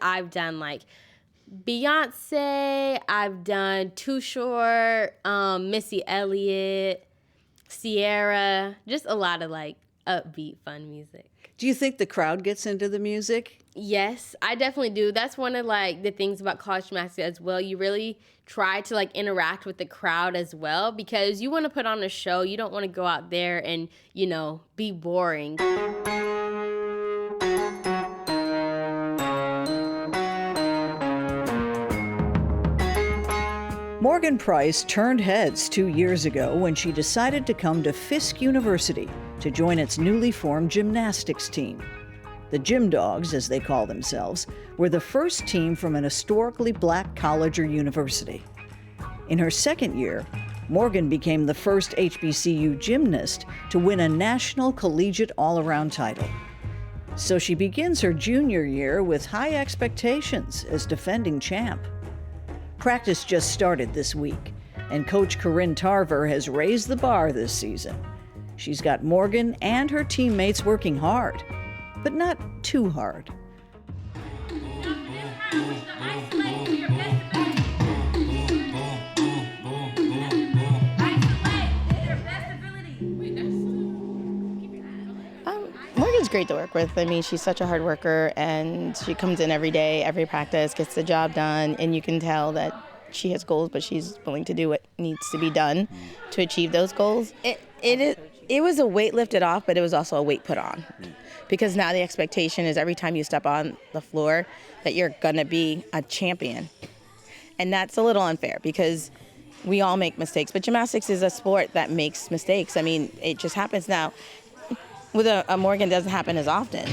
I've done like Beyonce, I've done Too Short, Missy Elliott, Sierra, just a lot of like upbeat, fun music. Do you think the crowd gets into the music? Yes, I definitely do. That's one of like the things about college gymnastics as well. You really try to like interact with the crowd as well because you want to put on a show. You don't want to go out there and, be boring. Morgan Price turned heads 2 years ago when she decided to come to Fisk University to join its newly formed gymnastics team. The Gymdogs, as they call themselves, were the first team from an historically black college or university. In her second year, Morgan became the first HBCU gymnast to win a national collegiate all-around title. So she begins her junior year with high expectations as defending champ. Practice just started this week, and Coach Corrinne Tarver has raised the bar this season. She's got Morgan and her teammates working hard, but not too hard. Morgan's great to work with. I mean, she's such a hard worker, and she comes in every day, every practice, gets the job done, and you can tell that she has goals, but she's willing to do what needs to be done to achieve those goals. It was a weight lifted off, but it was also a weight put on. Because now the expectation is every time you step on the floor that you're going to be a champion. And that's a little unfair because we all make mistakes. But gymnastics is a sport that makes mistakes. I mean, it just happens now. With a Morgan, doesn't happen as often.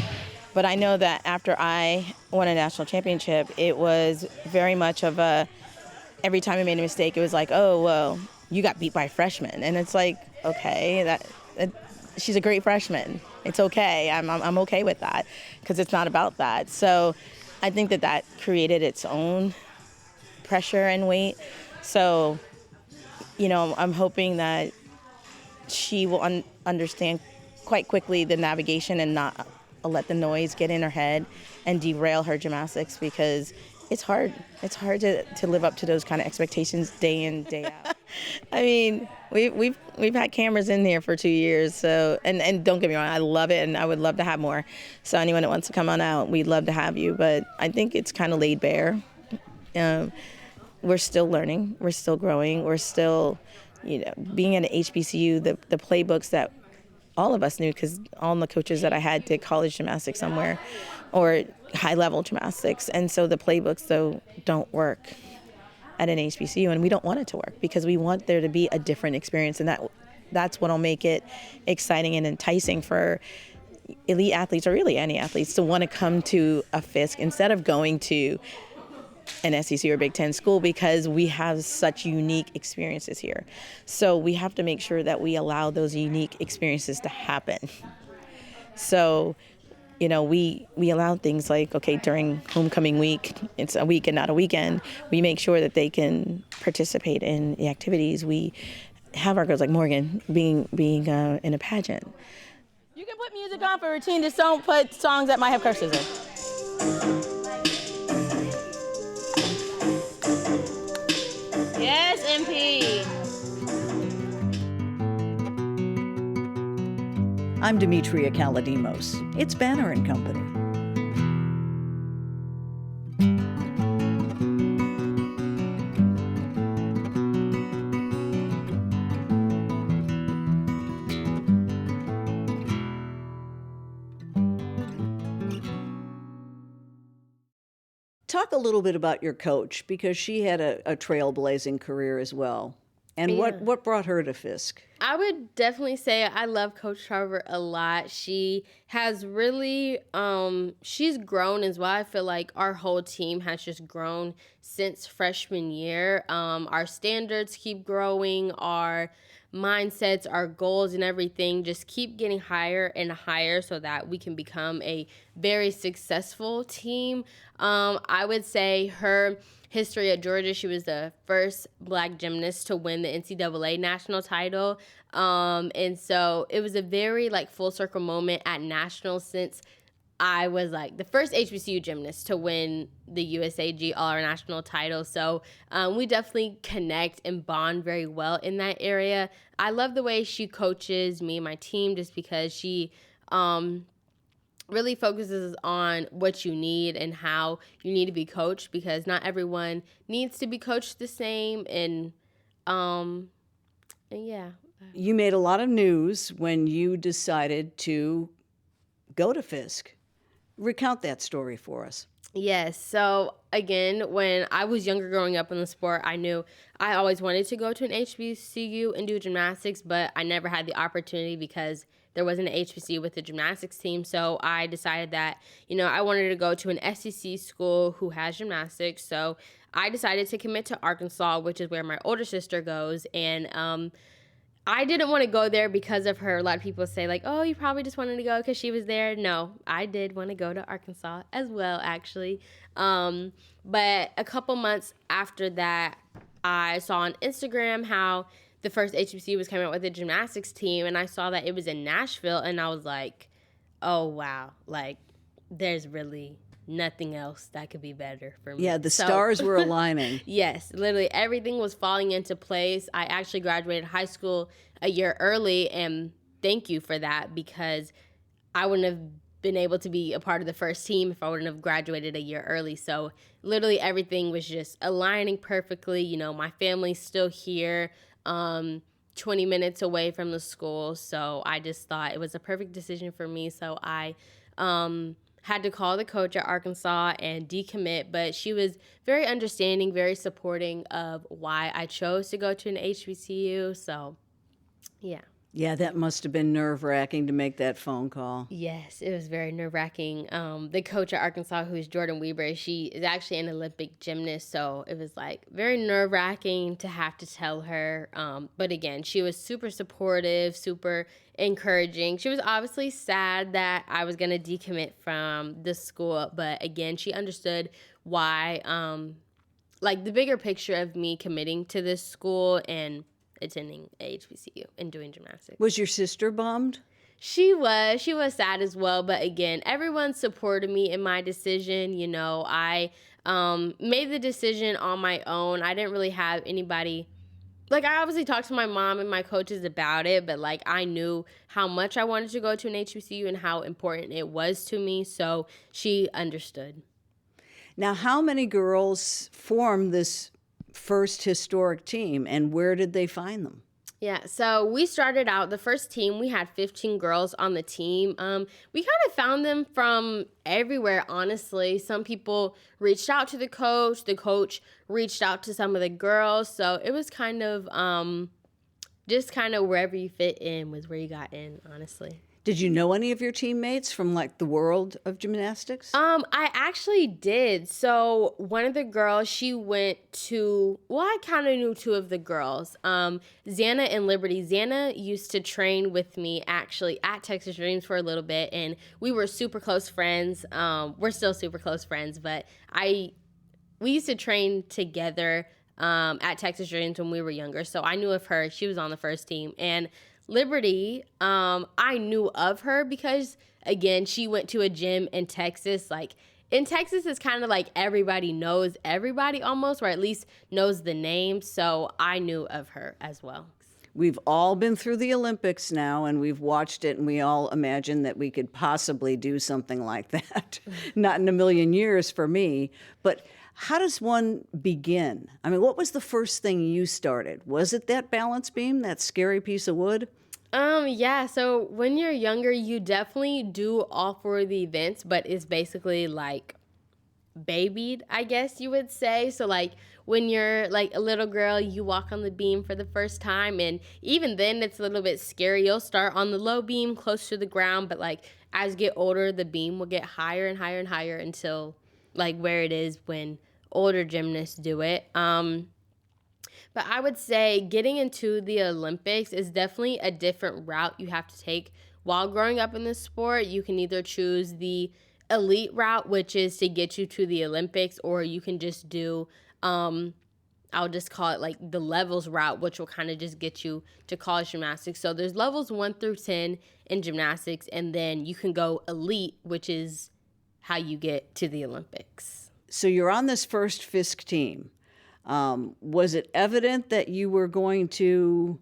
But I know that after I won a national championship, it was very much of every time I made a mistake, it was like, oh, well, you got beat by a freshman. And it's like, okay, she's a great freshman. It's okay. I'm okay with that because it's not about that. So I think that created its own pressure and weight. So, I'm hoping that she will understand quite quickly the navigation and not let the noise get in her head and derail her gymnastics because it's hard. It's hard to live up to those kind of expectations day in, day out. I mean, we've had cameras in here for 2 years, so and don't get me wrong, I love it and I would love to have more. So anyone that wants to come on out, we'd love to have you. But I think it's kind of laid bare. We're still learning. We're still growing. We're still, being at an HBCU, the playbooks that all of us knew because all the coaches that I had did college gymnastics somewhere or high-level gymnastics. And so the playbooks, though, don't work at an HBCU, and we don't want it to work because we want there to be a different experience, and that's what will make it exciting and enticing for elite athletes or really any athletes to want to come to a Fisk instead of going to an SEC or Big Ten school because we have such unique experiences here. So we have to make sure that we allow those unique experiences to happen. So, we allow things like, okay, during homecoming week, it's a week and not a weekend, we make sure that they can participate in the activities. We have our girls like Morgan being in a pageant. You can put music on for routine, just don't put songs that might have curses in. Yes, MP. I'm Demetria Kaladimos. It's Banner and Company. Talk a little bit about your coach, because she had a trailblazing career as well. And what brought her to Fisk? I would definitely say I love Coach Tarver a lot. She has really, she's grown as well. I feel like our whole team has just grown since freshman year. Our standards keep growing, our mindsets, our goals and everything just keep getting higher and higher so that we can become a very successful team. I would say her history at Georgia, she was the first Black gymnast to win the NCAA national title. And so it was a very full circle moment at nationals since I was like the first HBCU gymnast to win the USAG All National title. So we definitely connect and bond very well in that area. I love the way she coaches me and my team just because she really focuses on what you need and how you need to be coached, because not everyone needs to be coached the same. And yeah. You made a lot of news when you decided to go to Fisk. Recount that story for us. Yes. So again, when I was younger growing up in the sport, I knew I always wanted to go to an HBCU and do gymnastics, but I never had the opportunity because there wasn't an HBCU with a gymnastics team. So I decided that, I wanted to go to an SEC school who has gymnastics. So I decided to commit to Arkansas, which is where my older sister goes. And I didn't want to go there because of her. A lot of people say, like, oh, you probably just wanted to go because she was there. No, I did want to go to Arkansas as well, actually. But a couple months after that, I saw on Instagram how the first HBCU was coming out with a gymnastics team, and I saw that it was in Nashville, and I was like, oh, wow. Like, there's really nothing else that could be better for me. Yeah, the stars were aligning. Yes, literally everything was falling into place. I actually graduated high school a year early, and thank you for that, because I wouldn't have been able to be a part of the first team if I wouldn't have graduated a year early. So literally everything was just aligning perfectly. My family's still here, 20 minutes away from the school. So I just thought it was a perfect decision for me. So I had to call the coach at Arkansas and decommit, but she was very understanding, very supporting of why I chose to go to an HBCU. So, yeah. Yeah, that must have been nerve-wracking to make that phone call. Yes, it was very nerve-wracking. The coach at Arkansas, who's Jordan Weber, she is actually an Olympic gymnast, so it was like very nerve-wracking to have to tell her. But again, she was super supportive, super encouraging. She was obviously sad that I was going to decommit from the school, but again, she understood why, like the bigger picture of me committing to this school and attending HBCU and doing gymnastics. Was your sister bummed? She was sad as well, but again, everyone supported me in my decision. I made the decision on my own. I didn't really have anybody, like I obviously talked to my mom and my coaches about it, but like I knew how much I wanted to go to an HBCU and how important it was to me, so she understood. Now, how many girls form this first historic team, and where did they find them? Yeah, so we started out, the first team, we had 15 girls on the team. We kind of found them from everywhere, honestly. Some people reached out to the coach reached out to some of the girls. So it was kind of just kind of wherever you fit in was where you got in, honestly. Did you know any of your teammates from like the world of gymnastics? I actually did. So one of the girls, she went to, well, I kind of knew two of the girls, Xana and Liberty. Xana used to train with me actually at Texas Dreams for a little bit, and we were super close friends. We're still super close friends, but we used to train together at Texas Dreams when we were younger. So I knew of her. She was on the first team. And Liberty, I knew of her because, again, she went to a gym in Texas. Like, in Texas, it's kind of like everybody knows everybody almost, or at least knows the name. So I knew of her as well. We've all been through the Olympics now, and we've watched it, and we all imagine that we could possibly do something like that. Not in a million years for me, but how does one begin? I mean, what was the first thing you started? Was it that balance beam, that scary piece of wood? Yeah, so when you're younger, you definitely do all four of the events, but it's basically like babied, I guess you would say. So like when you're like a little girl, you walk on the beam for the first time, and even then it's a little bit scary. You'll start on the low beam close to the ground, but like as you get older, the beam will get higher and higher and higher until like where it is when older gymnasts do it. But I would say getting into the Olympics is definitely a different route you have to take while growing up in this sport. You can either choose the elite route, which is to get you to the Olympics, or you can just do, I'll just call it like the levels route, which will kind of just get you to college gymnastics. So there's levels 1 through 10 in gymnastics, and then you can go elite, which is how you get to the Olympics. So you're on this first Fisk team. Was it evident that you were going to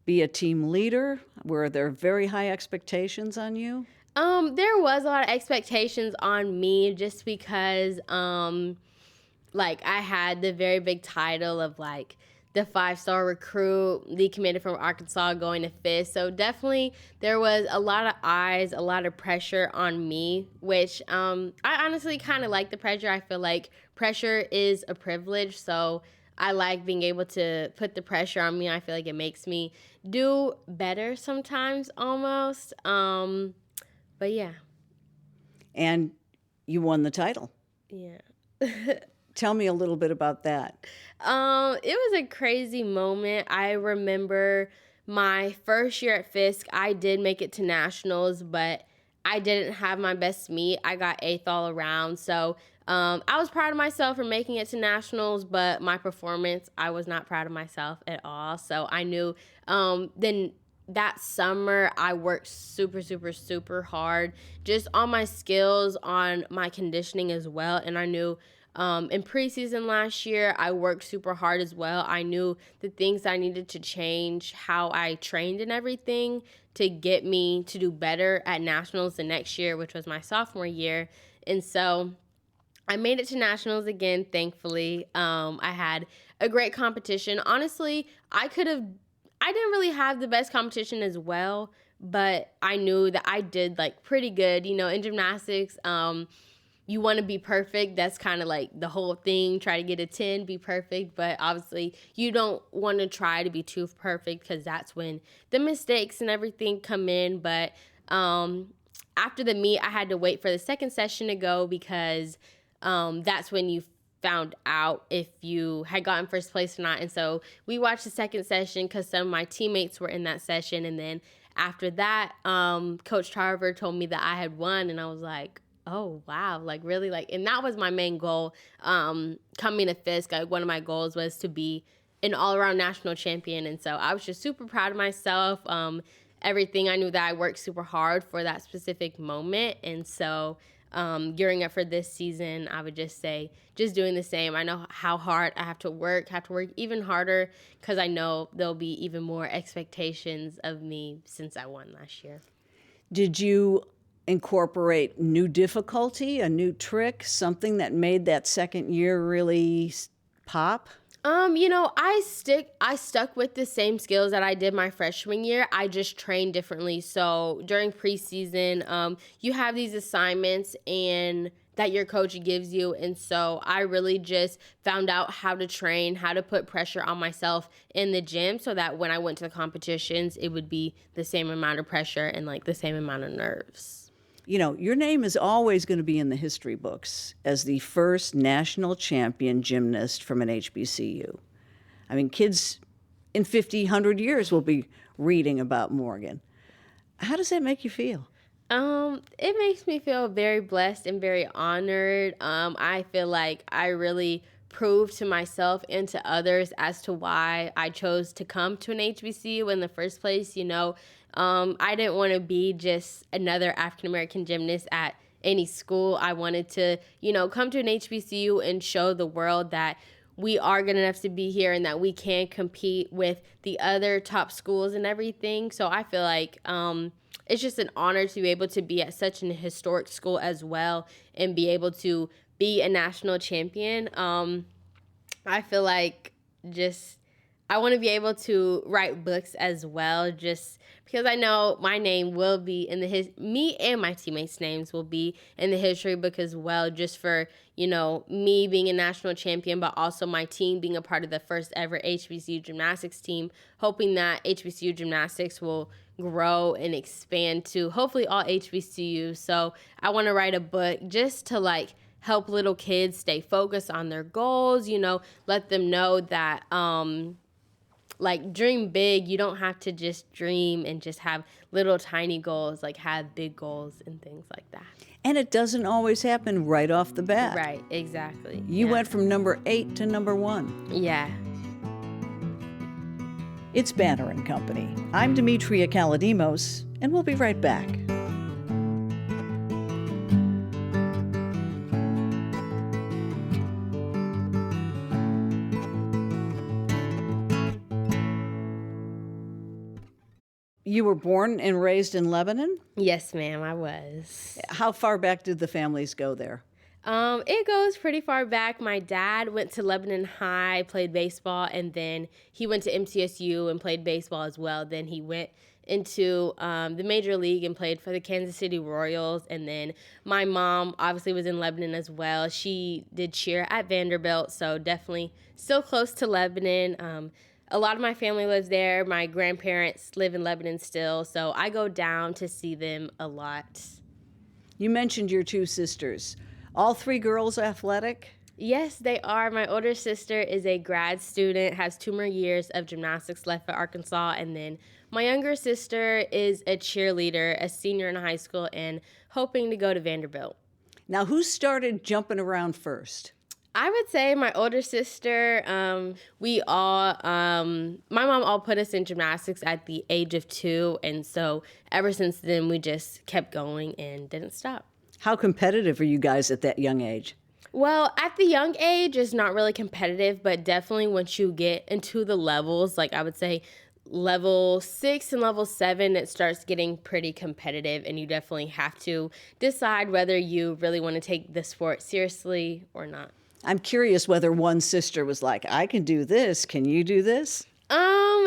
be a team leader? Were there very high expectations on you? There was a lot of expectations on me just because, like, I had the very big title of, like, the 5-star recruit, decommitted from Arkansas, going to Fisk. So definitely there was a lot of eyes, a lot of pressure on me, which I honestly kind of like the pressure. I feel like pressure is a privilege, so I like being able to put the pressure on me. I feel like it makes me do better sometimes almost. But yeah. And you won the title. Yeah. Tell me a little bit about that. It was a crazy moment. I remember my first year at Fisk, I did make it to nationals, but I didn't have my best meet. I got 8th all around. So I was proud of myself for making it to nationals, but my performance, I was not proud of myself at all. So I knew then that summer I worked super, super, super hard just on my skills, on my conditioning as well. And I knew in preseason last year, I worked super hard as well. I knew the things I needed to change, how I trained and everything to get me to do better at nationals the next year, which was my sophomore year. And so I made it to nationals again, thankfully. I had a great competition. Honestly, I didn't really have the best competition as well, but I knew that I did like pretty good. You know, in gymnastics, you want to be perfect. That's kind of like the whole thing. Try to get a 10, be perfect. But obviously, you don't want to try to be too perfect because that's when the mistakes and everything come in. But after the meet, I had to wait for the second session to go because that's when you found out if you had gotten first place or not. And so we watched the second session because some of my teammates were in that session. And then after that, Coach Tarver told me that I had won. And I was like, oh, wow, like really, like, and that was my main goal coming to Fisk. Like, one of my goals was to be an all-around national champion, and so I was just super proud of myself. Everything, I knew that I worked super hard for that specific moment, and so gearing up for this season, I would just say just doing the same. I know how hard I have to work even harder because I know there'll be even more expectations of me since I won last year. Did you incorporate new difficulty, a new trick, something that made that second year really pop? You know, I stuck with the same skills that I did my freshman year. I just trained differently. So during preseason, you have these assignments and that your coach gives you. And so I really just found out how to train, how to put pressure on myself in the gym so that when I went to the competitions, it would be the same amount of pressure and like the same amount of nerves. You know, your name is always going to be in the history books as the first national champion gymnast from an HBCU. I mean, kids in 50, 100 years will be reading about Morgan. How does that make you feel? It makes me feel very blessed and very honored. I feel like I really proved to myself and to others as to why I chose to come to an HBCU in the first place. You know, I didn't want to be just another African-American gymnast at any school. I wanted to, you know, come to an HBCU and show the world that we are good enough to be here and that we can compete with the other top schools and everything. So I feel like it's just an honor to be able to be at such an historic school as well and be able to be a national champion. I feel like I want to be able to write books as well, just because I know my name will be in me and my teammates' names will be in the history book as well, just for, you know, me being a national champion, but also my team being a part of the first ever HBCU gymnastics team, hoping that HBCU gymnastics will grow and expand to hopefully all HBCUs. So I want to write a book just to like help little kids stay focused on their goals, you know, let them know that like dream big. You don't have to just dream and just have little tiny goals, like have big goals and things like that. And it doesn't always happen right off the bat. Right, exactly. You went from number 8 to number 1. Yeah. It's Banner and Company. I'm Demetria Kaladimos, and we'll be right back. You were born and raised in Lebanon? Yes, ma'am, I was. How far back did the families go there? It goes pretty far back. My dad went to Lebanon High, played baseball, and then he went to MTSU and played baseball as well. Then he went into the major league and played for the Kansas City Royals. And then my mom obviously was in Lebanon as well. She did cheer at Vanderbilt, so definitely still close to Lebanon. A lot of my family lives there. My grandparents live in Lebanon still, so I go down to see them a lot. You mentioned your two sisters. All three girls athletic? Yes, they are. My older sister is a grad student, has 2 more years of gymnastics left at Arkansas, and then my younger sister is a cheerleader, a senior in high school, and hoping to go to Vanderbilt. Now, who started jumping around first? I would say my older sister, my mom all put us in gymnastics at the age of 2, and so ever since then we just kept going and didn't stop. How competitive are you guys at that young age? Well, at the young age, it's not really competitive, but definitely once you get into the levels, like I would say level 6 and level 7, it starts getting pretty competitive, and you definitely have to decide whether you really want to take the sport seriously or not. I'm curious whether one sister was like, I can do this. Can you do this?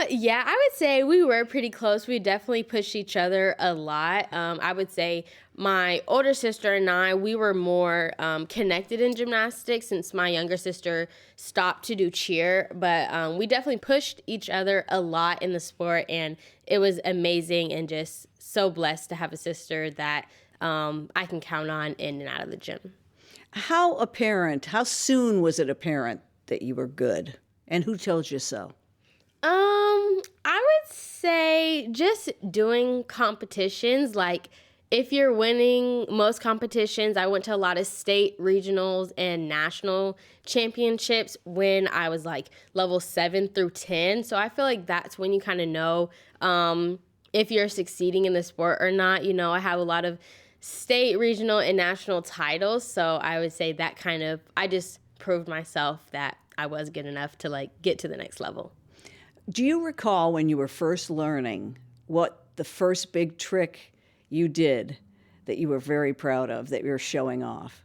Yeah, I would say we were pretty close. We definitely pushed each other a lot. I would say my older sister and I, we were more connected in gymnastics since my younger sister stopped to do cheer. But we definitely pushed each other a lot in the sport, and it was amazing and just so blessed to have a sister that I can count on in and out of the gym. How soon was it apparent that you were good? And who told you so? I would say just doing competitions. Like if you're winning most competitions, I went to a lot of state, regionals, and national championships when I was like level 7 through 10. So I feel like that's when you kind of know if you're succeeding in the sport or not. You know, I have a lot of state, regional, and national titles. So I would say that I just proved myself that I was good enough to like get to the next level. Do you recall when you were first learning what the first big trick you did that you were very proud of, that you were showing off?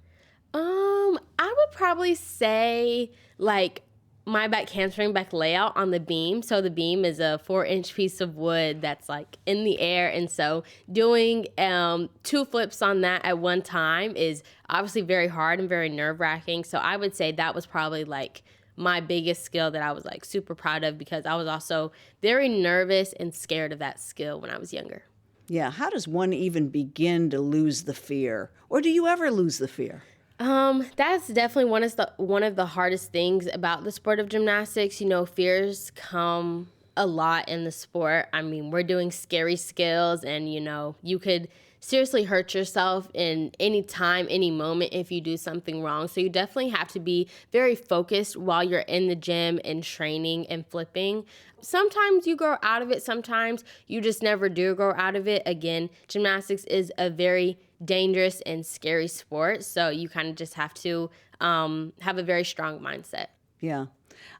I would probably say like my back handspring back layout on the beam. So the beam is a 4-inch piece of wood that's like in the air. And so doing 2 flips on that at one time is obviously very hard and very nerve-wracking. So I would say that was probably like my biggest skill that I was like super proud of, because I was also very nervous and scared of that skill when I was younger. Yeah, how does one even begin to lose the fear? Or do you ever lose the fear? That's definitely one of the hardest things about the sport of gymnastics. You know, fears come a lot in the sport. I mean, we're doing scary skills, and you know, you could seriously hurt yourself in any time, any moment if you do something wrong. So you definitely have to be very focused while you're in the gym and training and flipping. Sometimes you grow out of it. Sometimes you just never do grow out of it. Again, gymnastics is a very dangerous and scary sport. So you kind of just have to have a very strong mindset. Yeah.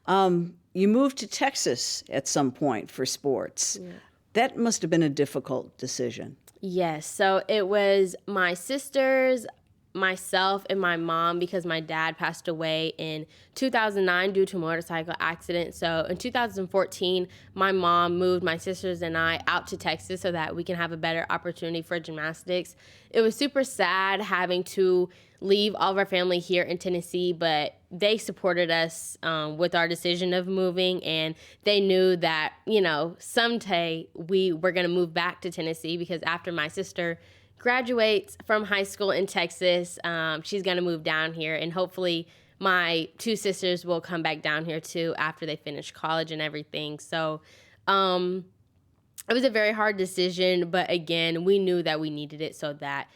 You moved to Texas at some point for sports. Yeah. That must have been a difficult decision. Yes. So it was my sisters, myself, and my mom, because my dad passed away in 2009 due to a motorcycle accident. So in 2014, my mom moved my sisters and I out to Texas so that we can have a better opportunity for gymnastics. It was super sad having to leave all of our family here in Tennessee, but they supported us with our decision of moving, and they knew that, you know, someday we were going to move back to Tennessee, because after my sister graduates from high school in Texas, she's going to move down here, and hopefully my 2 sisters will come back down here too after they finish college and everything. So it was a very hard decision, but again, we knew that we needed it so that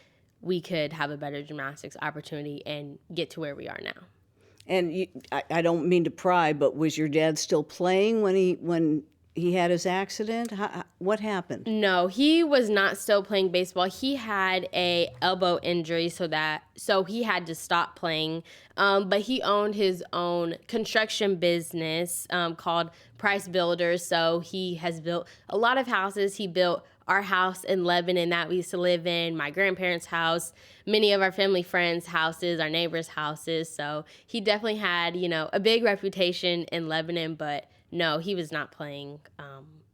we could have a better gymnastics opportunity and get to where we are now. And I don't mean to pry, but was your dad still playing when he had his accident? What happened? No, he was not still playing baseball. He had a elbow injury, so he had to stop playing. But he owned his own construction business called Price Builders. So he has built a lot of houses. He built our house in Lebanon that we used to live in, my grandparents' house, many of our family friends' houses, our neighbors' houses. So he definitely had, a big reputation in Lebanon, but no, he was not playing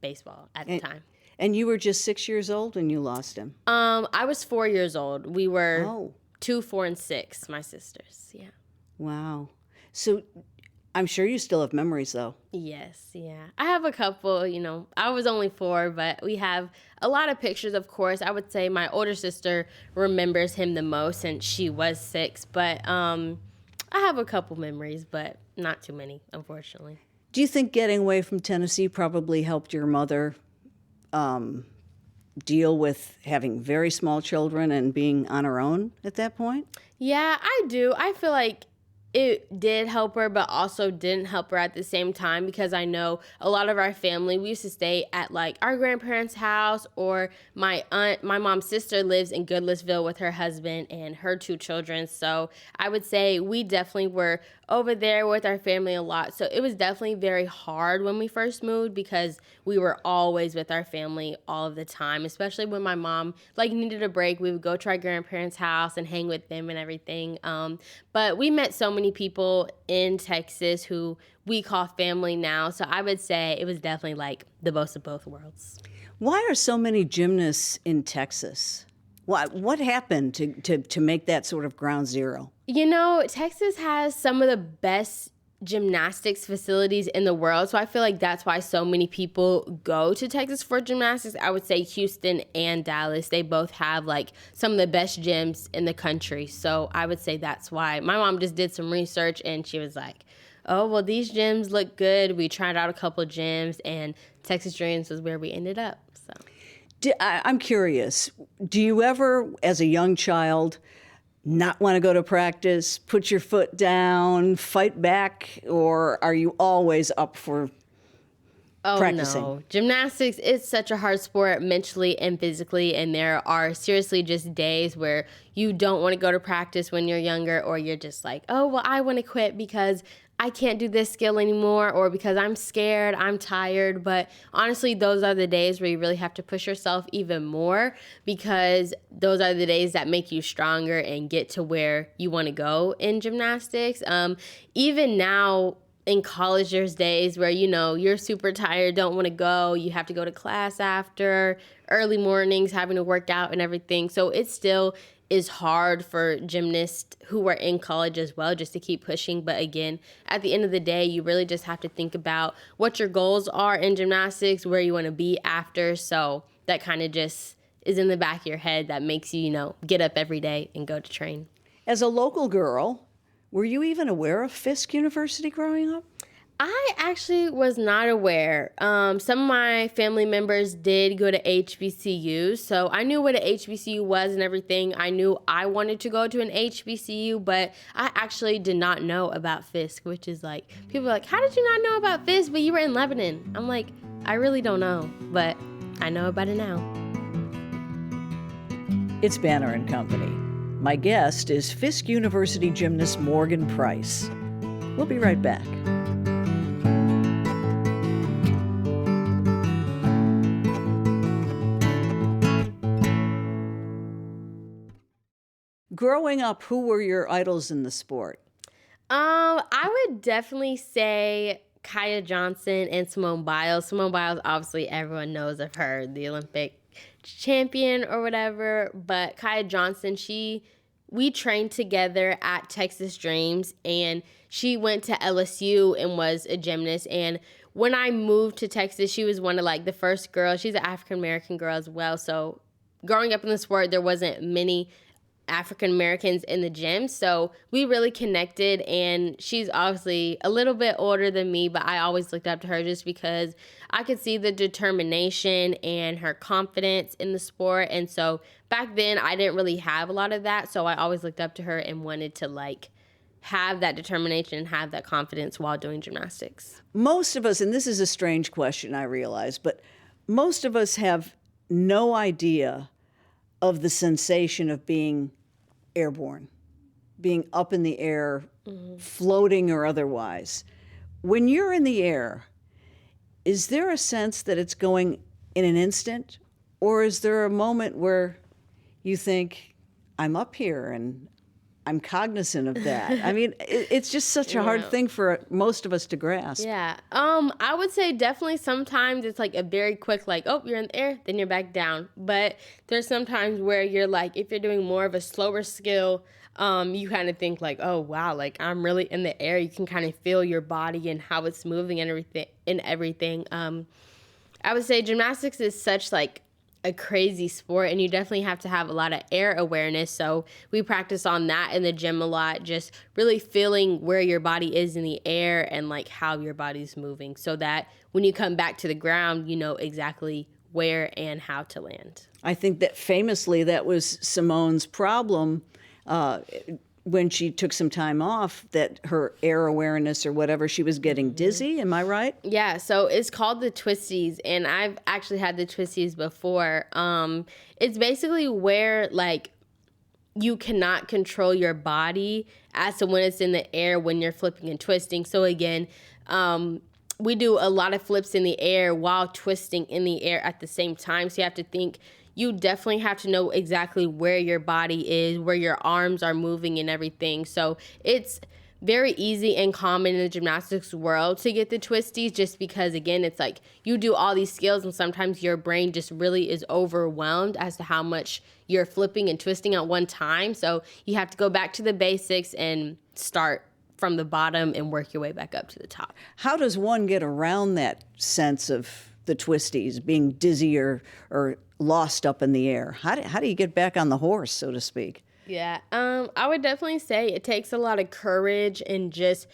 baseball at the time. And you were just 6 years old when you lost him? I was 4 years old. We were Oh. 2, 4, and 6, my sisters. Yeah. Wow. So I'm sure you still have memories, though. Yes, yeah. I have a couple, I was only 4, but we have a lot of pictures, of course. I would say my older sister remembers him the most since she was 6, but I have a couple memories, but not too many, unfortunately. Do you think getting away from Tennessee probably helped your mother deal with having very small children and being on her own at that point? Yeah, I do. I feel like it did help her, but also didn't help her at the same time, because I know a lot of our family, we used to stay at like our grandparents' house, or my mom's sister lives in Goodlettsville with her husband and her 2 children. So I would say we definitely were over there with our family a lot. So it was definitely very hard when we first moved, because we were always with our family all of the time, especially when my mom needed a break. We would go to our grandparents' house and hang with them and everything. But we met so many people in Texas who we call family now. So I would say it was definitely like the most of both worlds. Why are so many gymnasts in Texas? What happened to make that sort of ground zero? Texas has some of the best gymnastics facilities in the world. So I feel like that's why so many people go to Texas for gymnastics. I would say Houston and Dallas, they both have some of the best gyms in the country. So I would say that's why. My mom just did some research and she was like, oh, well, these gyms look good. We tried out a couple of gyms, and Texas Dreams was where we ended up. So I'm curious, do you ever, as a young child, not want to go to practice, put your foot down, fight back, or are you always up for practicing? No. Gymnastics is such a hard sport mentally and physically, and there are seriously just days where you don't want to go to practice when you're younger, or you're just like, oh, well, I want to quit because I can't do this skill anymore, or because I'm scared, I'm tired. But honestly, those are the days where you really have to push yourself even more, because those are the days that make you stronger and get to where you want to go in gymnastics. Even now in college, there's days where, you're super tired, don't want to go. You have to go to class after, early mornings, having to work out and everything. So it still is hard for gymnasts who are in college as well, just to keep pushing. But again, at the end of the day, you really just have to think about what your goals are in gymnastics, where you want to be after. So that kind of just is in the back of your head that makes you, get up every day and go to train. As a local girl, were you even aware of Fisk University growing up? I actually was not aware. Some of my family members did go to HBCU, so I knew what an HBCU was and everything. I knew I wanted to go to an HBCU, but I actually did not know about Fisk, which is people are like, how did you not know about Fisk, but you were in Lebanon? I'm like, I really don't know, but I know about it now. It's Banner and Company. My guest is Fisk University gymnast Morgan Price. We'll be right back. Growing up, who were your idols in the sport? I would definitely say Kaya Johnson and Simone Biles. Simone Biles, obviously, everyone knows of her, the Olympic champion or whatever. But Kaya Johnson, we trained together at Texas Dreams, and she went to LSU and was a gymnast. And when I moved to Texas, she was one of the first girls. She's an African-American girl as well. So growing up in the sport, there wasn't many African Americans in the gym, so we really connected. And she's obviously a little bit older than me, but I always looked up to her just because I could see the determination and her confidence in the sport. And so back then I didn't really have a lot of that, so I always looked up to her and wanted to have that determination and have that confidence while doing gymnastics. Most of us, and this is a strange question, I realize, but most of us have no idea of the sensation of being airborne, being up in the air, floating or otherwise. When you're in the air, is there a sense that it's going in an instant, Or is there a moment where you think, I'm up here and I'm cognizant of that? I mean, it's just such a hard thing for most of us to grasp. Yeah. I would say definitely sometimes it's like a very quick, like, oh, you're in the air, then you're back down. But there's sometimes where you're like, if you're doing more of a slower skill, you kind of think like, oh, wow, like I'm really in the air. You can kind of feel your body and how it's moving and everything. I would say gymnastics is such like a crazy sport, and you definitely have to have a lot of air awareness. So we practice on that in the gym a lot, just really feeling where your body is in the air and like how your body's moving, so that when you come back to the ground, you know exactly where and how to land. I think that famously that was Simone's problem when she took some time off, that her air awareness or whatever, she was getting dizzy. Am I right? Yeah, so it's called the twisties, and I've actually had the twisties before. It's basically where like you cannot control your body as to when it's in the air when you're flipping and twisting. So again, we do a lot of flips in the air while twisting in the air at the same time. So you have to think, you definitely have to know exactly where your body is, where your arms are moving and everything. So it's very easy and common in the gymnastics world to get the twisties, just because, again, it's like you do all these skills and sometimes your brain just really is overwhelmed as to how much you're flipping and twisting at one time. So you have to go back to the basics and start from the bottom and work your way back up to the top. How does one get around that sense of the twisties, being dizzy or lost up in the air? How do you get back on the horse, so to speak? Yeah, I would definitely say it takes a lot of courage and just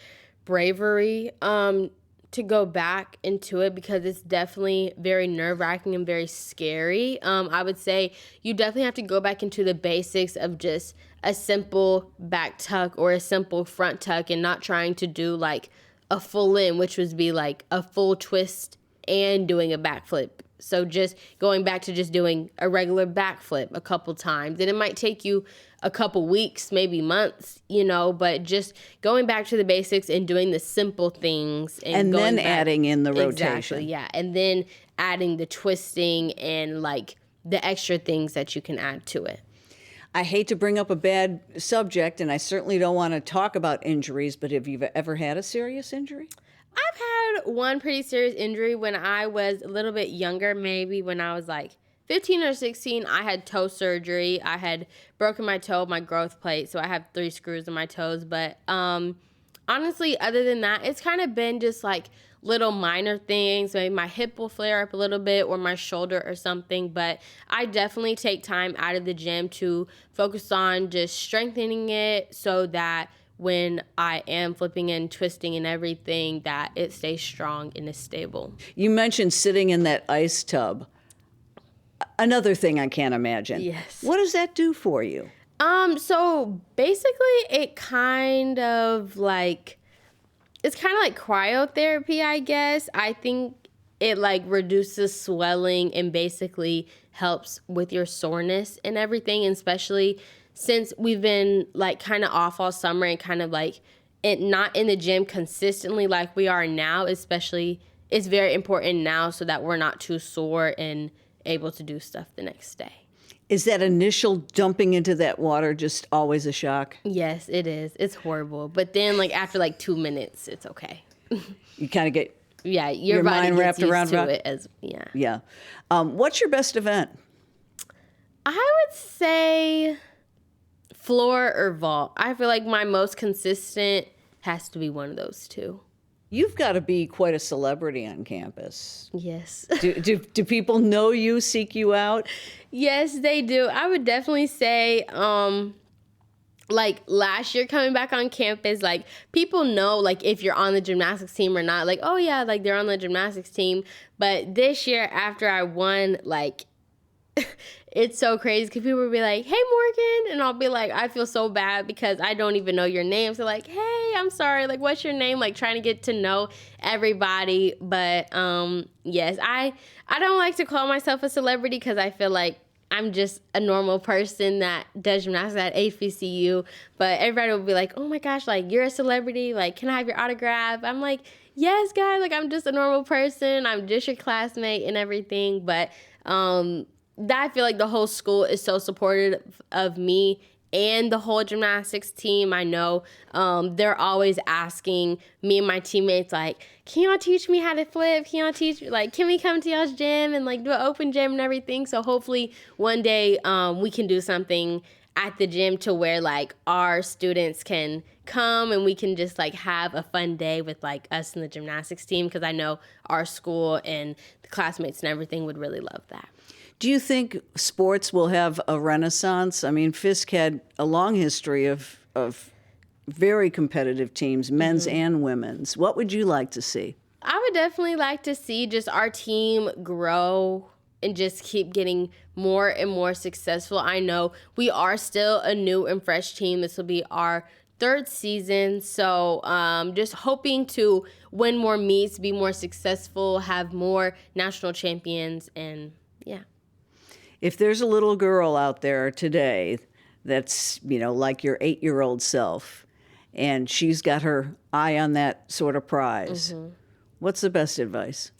bravery to go back into it, because it's definitely very nerve-wracking and very scary. I would say you definitely have to go back into the basics of just a simple back tuck or a simple front tuck, and not trying to do like a full in, which would be like a full twist and doing a backflip. So just going back to just doing a regular backflip a couple times. And it might take you a couple weeks, maybe months, but just going back to the basics and doing the simple things. And then adding in the rotation. Exactly, yeah. And then adding the twisting and like the extra things that you can add to it. I hate to bring up a bad subject, and I certainly don't want to talk about injuries, but have you ever had a serious injury? I've had one pretty serious injury when I was a little bit younger, maybe when I was like 15 or 16. I had toe surgery. I had broken my toe, my growth plate, so I have 3 screws in my toes. But honestly, other than that, it's kind of been just like little minor things. Maybe my hip will flare up a little bit, or my shoulder or something. But I definitely take time out of the gym to focus on just strengthening it, so that when I am flipping and twisting and everything, that it stays strong and is stable. You mentioned sitting in that ice tub. Another thing I can't imagine. Yes. What does that do for you? So basically it kind of like, it's kind of like cryotherapy, I guess. I think it like reduces swelling and basically helps with your soreness and everything, and especially since we've been like kind of off all summer and kind of like not in the gym consistently like we are now, especially it's very important now so that we're not too sore and able to do stuff the next day. Is that initial dumping into that water just always a shock? Yes, it is. It's horrible. But then like after like 2 minutes, it's okay. You kind of get your body mind gets wrapped used around to it as Yeah. What's your best event? I would say floor or vault. I feel like my most consistent has to be one of those two. You've got to be quite a celebrity on campus. Yes. Do people know you, seek you out? Yes, they do. I would definitely say, like last year coming back on campus, like people know like if you're on the gymnastics team or not. Like, oh yeah, like they're on the gymnastics team. But this year after I won, like it's so crazy because people will be like, hey, Morgan. And I'll be like, I feel so bad because I don't even know your name. So like, hey, I'm sorry. Like, what's your name? Like trying to get to know everybody. But yes, I don't like to call myself a celebrity because I feel like I'm just a normal person that does gymnastics at HBCU. But everybody will be like, oh my gosh, like you're a celebrity. Like, can I have your autograph? I'm like, yes, guys. Like I'm just a normal person. I'm just your classmate and everything. But I feel like the whole school is so supportive of me and the whole gymnastics team. I know they're always asking me and my teammates, like, can y'all teach me how to flip? Can y'all teach, like, can we come to y'all's gym and, like, do an open gym and everything? So hopefully one day we can do something at the gym to where, like, our students can come and we can just, like, have a fun day with, like, us and the gymnastics team, because I know our school and the classmates and everything would really love that. Do you think sports will have a renaissance? I mean, Fisk had a long history of very competitive teams, men's and women's. What would you like to see? I would definitely like to see just our team grow and just keep getting more and more successful. I know we are still a new and fresh team. This will be our 3rd season. So just hoping to win more meets, be more successful, have more national champions, and yeah. If there's a little girl out there today that's, like your 8-year-old self, and she's got her eye on that sort of prize, what's the best advice?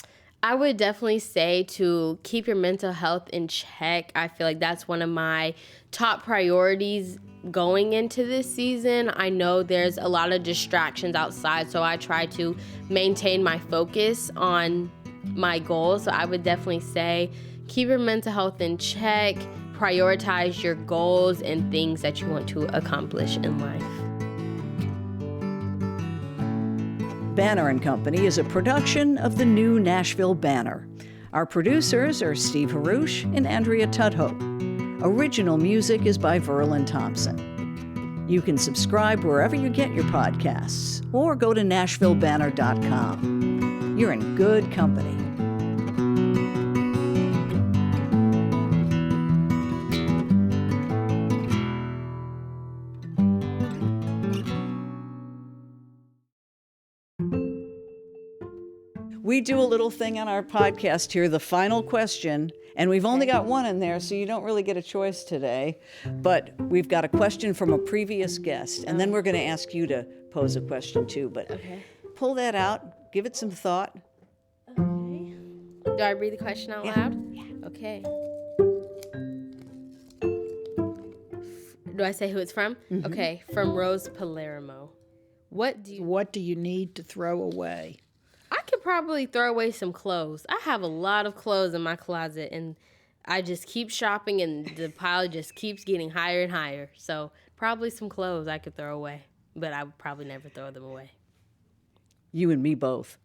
I would definitely say to keep your mental health in check. I feel like that's one of my top priorities going into this season. I know there's a lot of distractions outside, so I try to maintain my focus on my goals. So I would definitely say keep your mental health in check, prioritize your goals and things that you want to accomplish in life. Banner and Company is a production of the new Nashville Banner. Our producers are Steve Harouche and Andrea Tudhope. Original music is by Verlin Thompson. You can subscribe wherever you get your podcasts or go to NashvilleBanner.com. You're in good company. We do a little thing on our podcast here, the final question, and we've only got one in there, so you don't really get a choice today. But we've got a question from a previous guest, and then we're going to ask you to pose a question too. But pull that out, give it some thought. Okay. Do I read the question out loud? Yeah. Okay. Do I say who it's from? Okay, from Rose Palermo. What do you need to throw away? I could probably throw away some clothes. I have a lot of clothes in my closet, and I just keep shopping, and the pile just keeps getting higher and higher. So probably some clothes I could throw away, but I would probably never throw them away. You and me both.